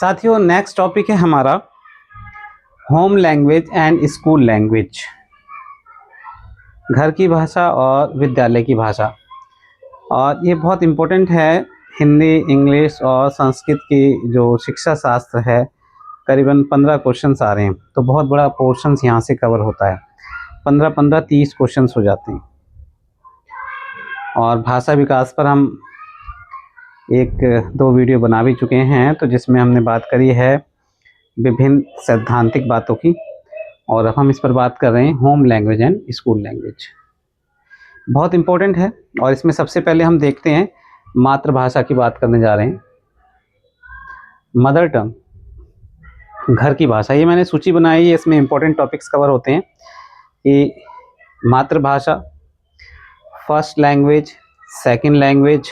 साथियों, next topic है हमारा home language and school language. घर की भाषा और विद्यालय की भाषा, और ये बहुत इम्पोर्टेंट है। हिंदी, इंग्लिश और संस्कृत की जो शिक्षा शास्त्र है, करीबन 15 क्वेश्चंस आ रहे हैं, तो बहुत बड़ा पोर्शंस यहाँ से कवर होता है। 15-15 30 क्वेश्चंस हो जाते हैं। और भाषा विकास पर हम 1-2 वीडियो बना भी चुके हैं, तो जिसमें हमने बात करी है विभिन्न सैद्धांतिक बातों की, और अब हम इस पर बात कर रहे हैं home language and school language. बहुत इम्पोर्टेंट है, और इसमें सबसे पहले हम देखते हैं मातृभाषा की बात करने जा रहे हैं। मदर टंग, घर की भाषा, ये मैंने सूची बनाई है, इसमें इम्पोर्टेंट टॉपिक्स कवर होते हैं कि मातृभाषा, फर्स्ट लैंग्वेज, सेकंड लैंग्वेज,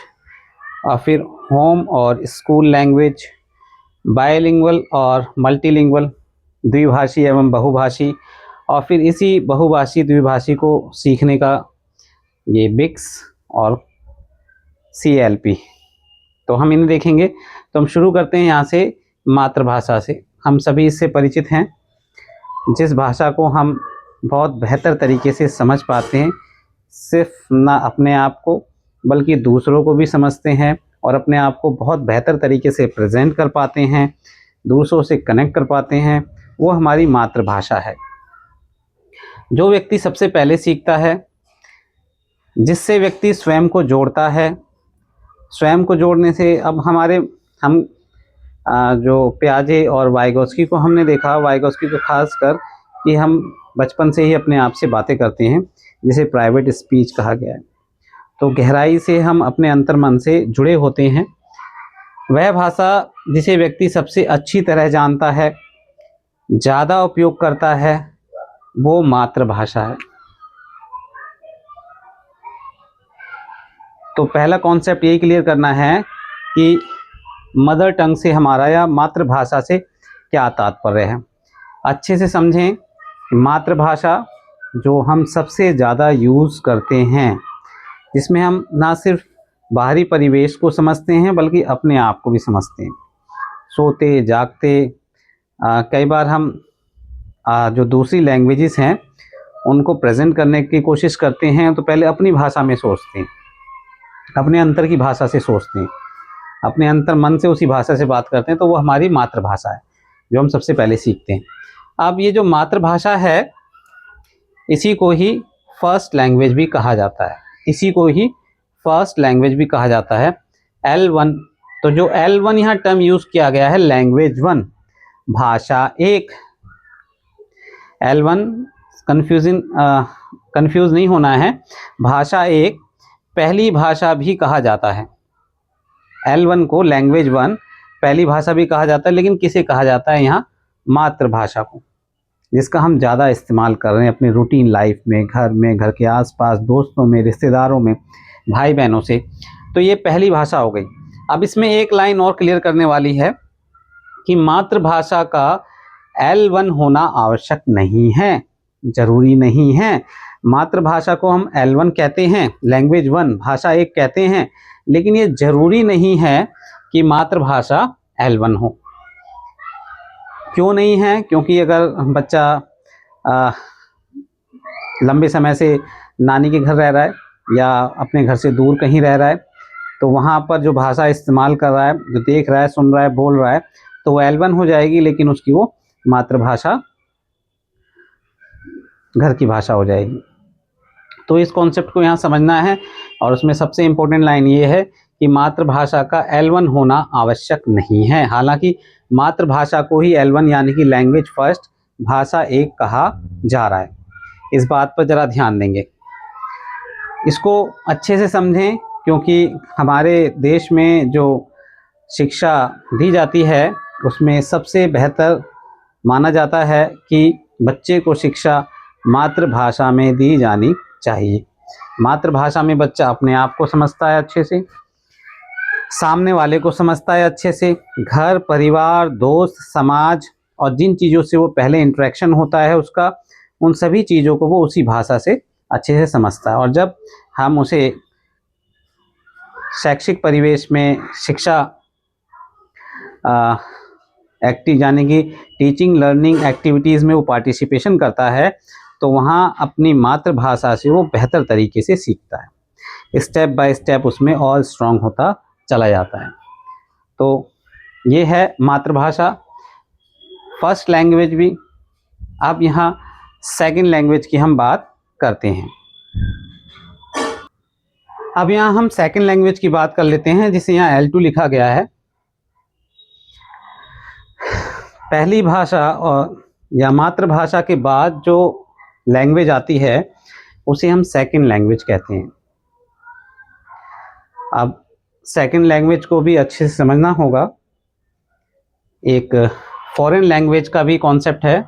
और फिर होम और स्कूल लैंग्वेज, बायलिंगुअल और मल्टीलिंगुअल, द्विभाषी एवं बहुभाषी, और फिर इसी बहुभाषी द्विभाषी को सीखने का ये बिक्स और CLP। तो हम इन्हें देखेंगे। तो हम शुरू करते हैं यहाँ से मातृभाषा से। हम सभी इससे परिचित हैं, जिस भाषा को हम बहुत बेहतर तरीके से समझ पाते हैं, सिर्फ ना अपने आप को बल्कि दूसरों को भी समझते हैं, और अपने आप को बहुत बेहतर तरीके से प्रेजेंट कर पाते हैं, दूसरों से कनेक्ट कर पाते हैं, वो हमारी मातृभाषा है। जो व्यक्ति सबसे पहले सीखता है, जिससे व्यक्ति स्वयं को जोड़ता है, स्वयं को जोड़ने से अब हम जो पियाजे और वाइगोस्की को हमने देखा, वाइगोस्की को खासकर, कि हम बचपन से ही अपने आप से बातें करते हैं, जिसे प्राइवेट स्पीच कहा गया है। तो गहराई से हम अपने अंतर्मन से जुड़े होते हैं। वह भाषा जिसे व्यक्ति सबसे अच्छी तरह जानता है, ज़्यादा उपयोग करता है, वो मातृभाषा है। तो पहला कॉन्सेप्ट ये क्लियर करना है कि मदर टंग से हमारा या मातृभाषा से क्या तात्पर्य है। अच्छे से समझें, मातृभाषा जो हम सबसे ज़्यादा यूज़ करते हैं, जिसमें हम ना सिर्फ बाहरी परिवेश को समझते हैं बल्कि अपने आप को भी समझते हैं। सोते जागते कई बार हम जो दूसरी लैंग्वेजेस हैं उनको प्रेजेंट करने की कोशिश करते हैं, तो पहले अपनी भाषा में सोचते हैं, अपने अंतर की भाषा से सोचते हैं, अपने अंतर मन से उसी भाषा से बात करते हैं। तो वो हमारी मातृभाषा है, जो हम सबसे पहले सीखते हैं। अब ये जो मातृभाषा है, इसी को ही फर्स्ट लैंग्वेज भी कहा जाता है, इसी को ही फर्स्ट लैंग्वेज भी कहा जाता है, L1। तो जो L1 यहाँ टर्म यूज़ किया गया है, लैंग्वेज 1, भाषा 1। L1 कंफ्यूज नहीं होना है, भाषा 1 पहली भाषा भी कहा जाता है। L1 को लैंग्वेज 1 पहली भाषा भी कहा जाता है, लेकिन किसे कहा जाता है यहाँ? मातृभाषा को, जिसका हम ज़्यादा इस्तेमाल कर रहे हैं अपनी रूटीन लाइफ में, घर में, घर के आसपास, दोस्तों में, रिश्तेदारों में, भाई बहनों से। तो ये पहली भाषा हो गई। अब इसमें एक लाइन और क्लियर करने वाली है कि मातृभाषा का L1 होना आवश्यक नहीं है, ज़रूरी नहीं है। मातृभाषा को हम L1 कहते हैं, लैंग्वेज 1, भाषा 1 कहते हैं, लेकिन ये ज़रूरी नहीं है कि मातृभाषा L1 हो। क्यों नहीं है? क्योंकि अगर बच्चा लंबे समय से नानी के घर रह रहा है या अपने घर से दूर कहीं रह रहा है, तो वहाँ पर जो भाषा इस्तेमाल कर रहा है, जो देख रहा है, सुन रहा है, बोल रहा है, तो वो L1 हो जाएगी, लेकिन उसकी वो मातृभाषा घर की भाषा हो जाएगी। तो इस कॉन्सेप्ट को यहाँ समझना है, और उसमें सबसे इम्पोर्टेंट लाइन ये है कि मातृभाषा का L1 होना आवश्यक नहीं है। हालांकि मातृभाषा को ही L1 यानी कि लैंग्वेज फर्स्ट, भाषा 1 कहा जा रहा है। इस बात पर ज़रा ध्यान देंगे, इसको अच्छे से समझें, क्योंकि हमारे देश में जो शिक्षा दी जाती है उसमें सबसे बेहतर माना जाता है कि बच्चे को शिक्षा मातृभाषा में दी जानी चाहिए। मातृभाषा में बच्चा अपने आप को समझता है अच्छे से, सामने वाले को समझता है अच्छे से, घर, परिवार, दोस्त, समाज, और जिन चीज़ों से वो पहले इंटरेक्शन होता है उसका, उन सभी चीज़ों को वो उसी भाषा से अच्छे से समझता है। और जब हम उसे शैक्षिक परिवेश में शिक्षा एक्टिव यानी कि टीचिंग लर्निंग एक्टिविटीज़ में वो पार्टिसिपेशन करता है, तो वहाँ अपनी मातृभाषा से वो बेहतर तरीके से सीखता है, स्टेप बाय स्टेप उसमें और स्ट्रॉन्ग होता चला जाता है। तो ये है मातृभाषा, फर्स्ट लैंग्वेज भी। अब यहाँ सेकंड लैंग्वेज की हम बात करते हैं। अब यहाँ हम सेकंड लैंग्वेज की बात कर लेते हैं, जिसे यहाँ L2 लिखा गया है। पहली भाषा और या मातृभाषा के बाद जो लैंग्वेज आती है उसे हम सेकंड लैंग्वेज कहते हैं। अब सेकंड लैंग्वेज को भी अच्छे से समझना होगा। एक फॉरेन लैंग्वेज का भी कॉन्सेप्ट है,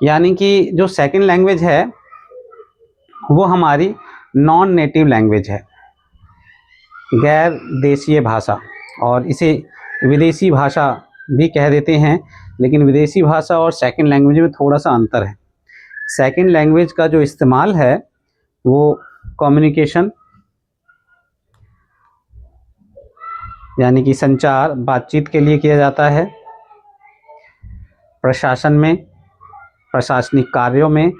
यानी कि जो सेकंड लैंग्वेज है वो हमारी नॉन नेटिव लैंग्वेज है, गैर देशीय भाषा, और इसे विदेशी भाषा भी कह देते हैं। लेकिन विदेशी भाषा और सेकंड लैंग्वेज में थोड़ा सा अंतर है। सेकंड लैंग्वेज का जो इस्तेमाल है वो कम्युनिकेशन यानी कि संचार बातचीत के लिए किया जाता है, प्रशासन में, प्रशासनिक कार्यों में,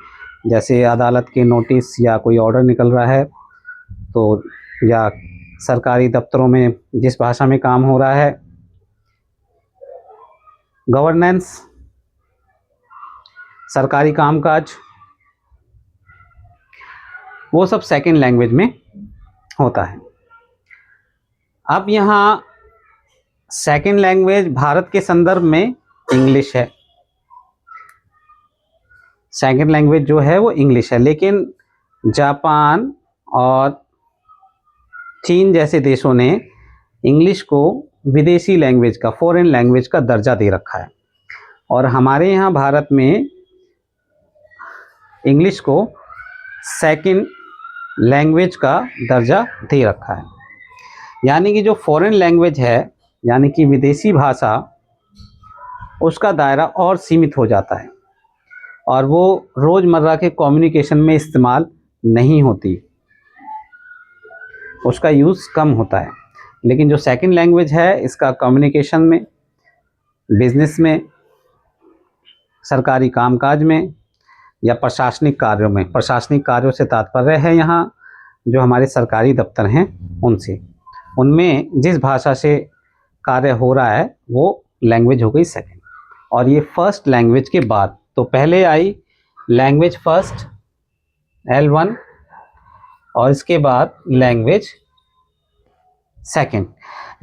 जैसे अदालत के नोटिस या कोई ऑर्डर निकल रहा है तो, या सरकारी दफ्तरों में जिस भाषा में काम हो रहा है, गवर्नेंस, सरकारी कामकाज, वो सब सेकंड लैंग्वेज में होता है। अब यहाँ सेकंड लैंग्वेज भारत के संदर्भ में इंग्लिश है। सेकंड लैंग्वेज जो है वो इंग्लिश है, लेकिन जापान और चीन जैसे देशों ने इंग्लिश को विदेशी लैंग्वेज का, फॉरेन लैंग्वेज का दर्जा दे रखा है, और हमारे यहाँ भारत में इंग्लिश को सेकंड लैंग्वेज का दर्जा दे रखा है। यानी कि जो फॉरेन लैंग्वेज है, यानी कि विदेशी भाषा, उसका दायरा और सीमित हो जाता है और वो रोज़मर्रा के कम्युनिकेशन में इस्तेमाल नहीं होती, उसका यूज़ कम होता है। लेकिन जो सेकंड लैंग्वेज है, इसका कम्युनिकेशन में, बिजनेस में, सरकारी कामकाज में या प्रशासनिक कार्यों में, प्रशासनिक कार्यों से तात्पर्य है यहाँ जो हमारे सरकारी दफ्तर हैं उनसे, उनमें जिस भाषा से कार्य हो रहा है वो लैंग्वेज हो गई सेकंड। और ये फर्स्ट लैंग्वेज के बाद, तो पहले आई लैंग्वेज फर्स्ट L1 और इसके बाद लैंग्वेज सेकंड।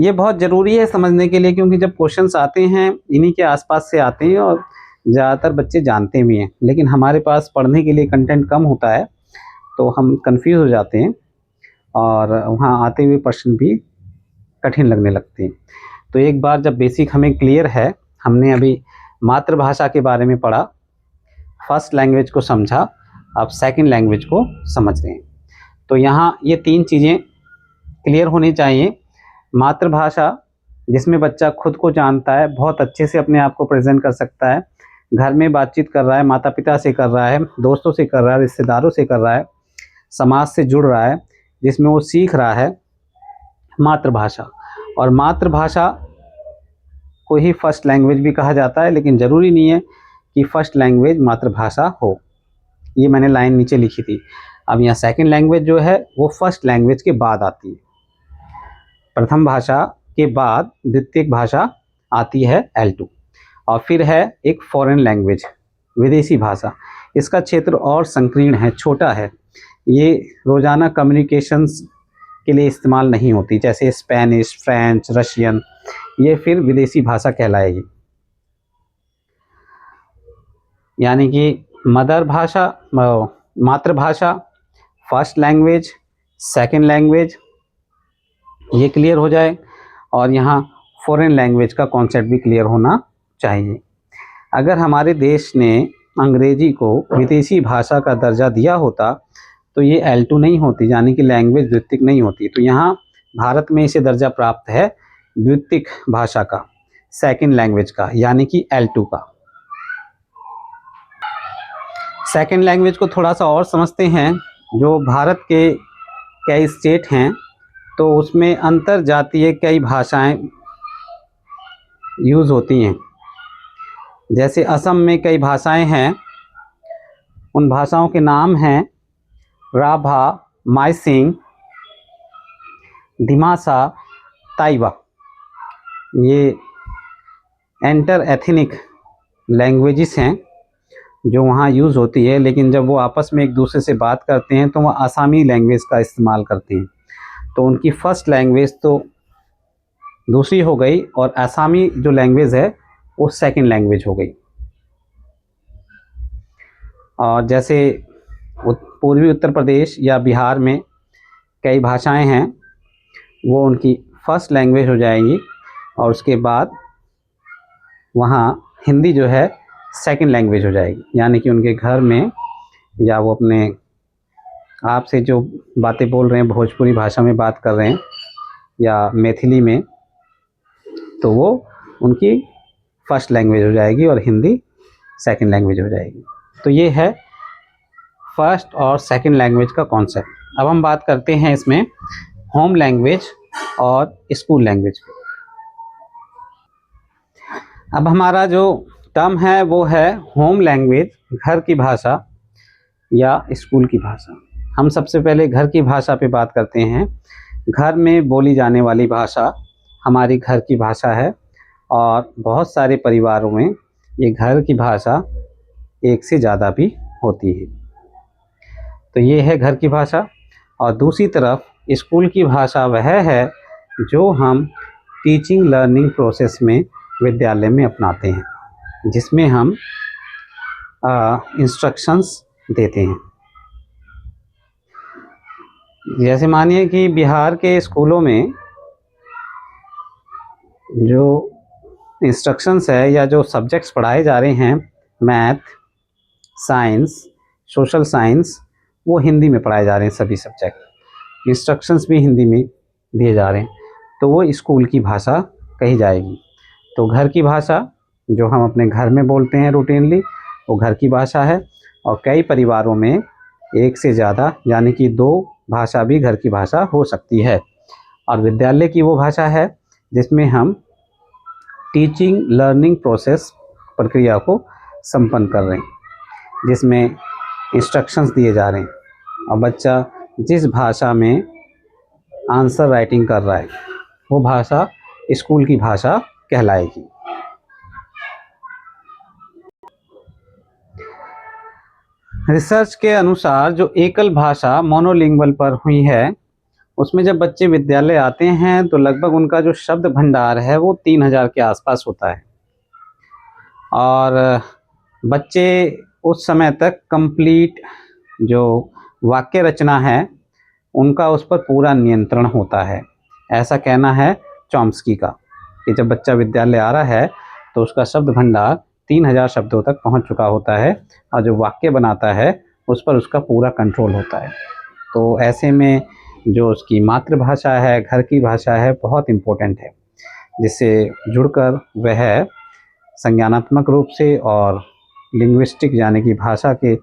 ये बहुत ज़रूरी है समझने के लिए, क्योंकि जब क्वेश्चंस आते हैं इन्हीं के आसपास से आते हैं और ज़्यादातर बच्चे जानते भी हैं, लेकिन हमारे पास पढ़ने के लिए कंटेंट कम होता है तो हम कंफ्यूज हो जाते हैं और वहाँ आते हुए प्रश्न भी कठिन लगने लगते हैं। तो एक बार जब बेसिक हमें क्लियर है, हमने अभी मातृभाषा के बारे में पढ़ा, फर्स्ट लैंग्वेज को समझा, अब सेकंड लैंग्वेज को समझ रहे हैं। तो यहाँ ये तीन चीज़ें क्लियर होनी चाहिए। मातृभाषा, जिसमें बच्चा खुद को जानता है, बहुत अच्छे से अपने आप को प्रेजेंट कर सकता है, घर में बातचीत कर रहा है, माता पिता से कर रहा है, दोस्तों से कर रहा है, रिश्तेदारों से कर रहा है, समाज से जुड़ रहा है, जिसमें वो सीख रहा है मातृभाषा। और मातृभाषा को ही फर्स्ट लैंग्वेज भी कहा जाता है, लेकिन ज़रूरी नहीं है कि फर्स्ट लैंग्वेज मातृभाषा हो। ये मैंने लाइन नीचे लिखी थी। अब यहाँ सेकंड लैंग्वेज जो है वो फर्स्ट लैंग्वेज के बाद आती है। प्रथम भाषा के बाद द्वितीयक भाषा आती है L2, और फिर है एक फॉरेन लैंग्वेज, विदेशी भाषा। इसका क्षेत्र और संकीर्ण है, छोटा है, ये रोज़ाना कम्युनिकेशंस के लिए इस्तेमाल नहीं होती, जैसे स्पेनिश, फ्रेंच, रशियन, ये फिर विदेशी भाषा कहलाएगी। यानी कि मदर भाषा, मातृभाषा, फर्स्ट लैंग्वेज, सेकंड लैंग्वेज, ये क्लियर हो जाए, और यहाँ फॉरेन लैंग्वेज का कॉन्सेप्ट भी क्लियर होना चाहिए। अगर हमारे देश ने अंग्रेजी को विदेशी भाषा का दर्जा दिया होता तो ये L2 नहीं होती, यानी कि लैंग्वेज द्वितीयक नहीं होती। तो यहाँ भारत में इसे दर्जा प्राप्त है द्वितीयक भाषा का, सेकंड लैंग्वेज का, यानी कि L2 का। सेकंड लैंग्वेज को थोड़ा सा और समझते हैं। जो भारत के कई स्टेट हैं तो उसमें अंतर जातीय कई भाषाएं यूज़ होती हैं। जैसे असम में कई भाषाएं हैं, उन भाषाओं के नाम हैं राभा, माइसिंग, दिमासा, ताइवा। ये इंटर एथनिक लैंग्वेजेस हैं जो वहाँ यूज़ होती है, लेकिन जब वो आपस में एक दूसरे से बात करते हैं तो वह आसामी लैंग्वेज का इस्तेमाल करते हैं। तो उनकी फ़र्स्ट लैंग्वेज तो दूसरी हो गई और आसामी जो लैंग्वेज है वो सेकंड लैंग्वेज हो गई। और जैसे पूर्वी उत्तर प्रदेश या बिहार में कई भाषाएं हैं, वो उनकी फ़र्स्ट लैंग्वेज हो जाएंगी और उसके बाद वहाँ हिंदी जो है सेकंड लैंग्वेज हो जाएगी। यानी कि उनके घर में या वो अपने आपसे जो बातें बोल रहे हैं भोजपुरी भाषा में बात कर रहे हैं या मैथिली में, तो वो उनकी फ़र्स्ट लैंग्वेज हो जाएगी और हिंदी सेकंड लैंग्वेज हो जाएगी। तो ये है फर्स्ट और सेकंड लैंग्वेज का कॉन्सेप्ट। अब हम बात करते हैं इसमें होम लैंग्वेज और स्कूल लैंग्वेज पे। अब हमारा जो टर्म है वो है होम लैंग्वेज, घर की भाषा या स्कूल की भाषा। हम सबसे पहले घर की भाषा पे बात करते हैं। घर में बोली जाने वाली भाषा हमारी घर की भाषा है और बहुत सारे परिवारों में ये घर की भाषा एक से ज़्यादा भी होती है। तो ये है घर की भाषा। और दूसरी तरफ स्कूल की भाषा वह है जो हम टीचिंग लर्निंग प्रोसेस में विद्यालय में अपनाते हैं, जिसमें हम इंस्ट्रक्शंस देते हैं। जैसे मानिए कि बिहार के स्कूलों में जो इंस्ट्रक्शंस है या जो सब्जेक्ट्स पढ़ाए जा रहे हैं, मैथ, साइंस, सोशल साइंस, वो हिंदी में पढ़ाए जा रहे हैं। सभी सब्जेक्ट इंस्ट्रक्शंस भी हिंदी में दिए जा रहे हैं, तो वो स्कूल की भाषा कही जाएगी। तो घर की भाषा जो हम अपने घर में बोलते हैं रूटीनली, वो घर की भाषा है। और कई परिवारों में एक से ज़्यादा यानी कि 2 भाषा भी घर की भाषा हो सकती है। और विद्यालय की वो भाषा है जिसमें हम टीचिंग लर्निंग प्रोसेस प्रक्रिया को संपन्न कर रहे हैं, जिसमें इंस्ट्रक्शंस दिए जा रहे हैं और बच्चा जिस भाषा में आंसर राइटिंग कर रहा है वो भाषा स्कूल की भाषा कहलाएगी। रिसर्च के अनुसार जो एकल भाषा मोनोलिंगुअल पर हुई है, उसमें जब बच्चे विद्यालय आते हैं तो लगभग उनका जो शब्द भंडार है वो 3000 के आसपास होता है। और बच्चे उस समय तक कंप्लीट जो वाक्य रचना है उनका उस पर पूरा नियंत्रण होता है। ऐसा कहना है चॉम्स्की का कि जब बच्चा विद्यालय आ रहा है तो उसका शब्द भंडार 3000 शब्दों तक पहुंच चुका होता है और जो वाक्य बनाता है उस पर उसका पूरा कंट्रोल होता है। तो ऐसे में जो उसकी मातृभाषा है, घर की भाषा है, बहुत इम्पोर्टेंट है, जिससे जुड़कर वह संज्ञानात्मक रूप से और लिंग्विस्टिक यानी कि भाषा के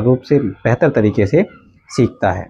रूप से बेहतर तरीके से सीखता है।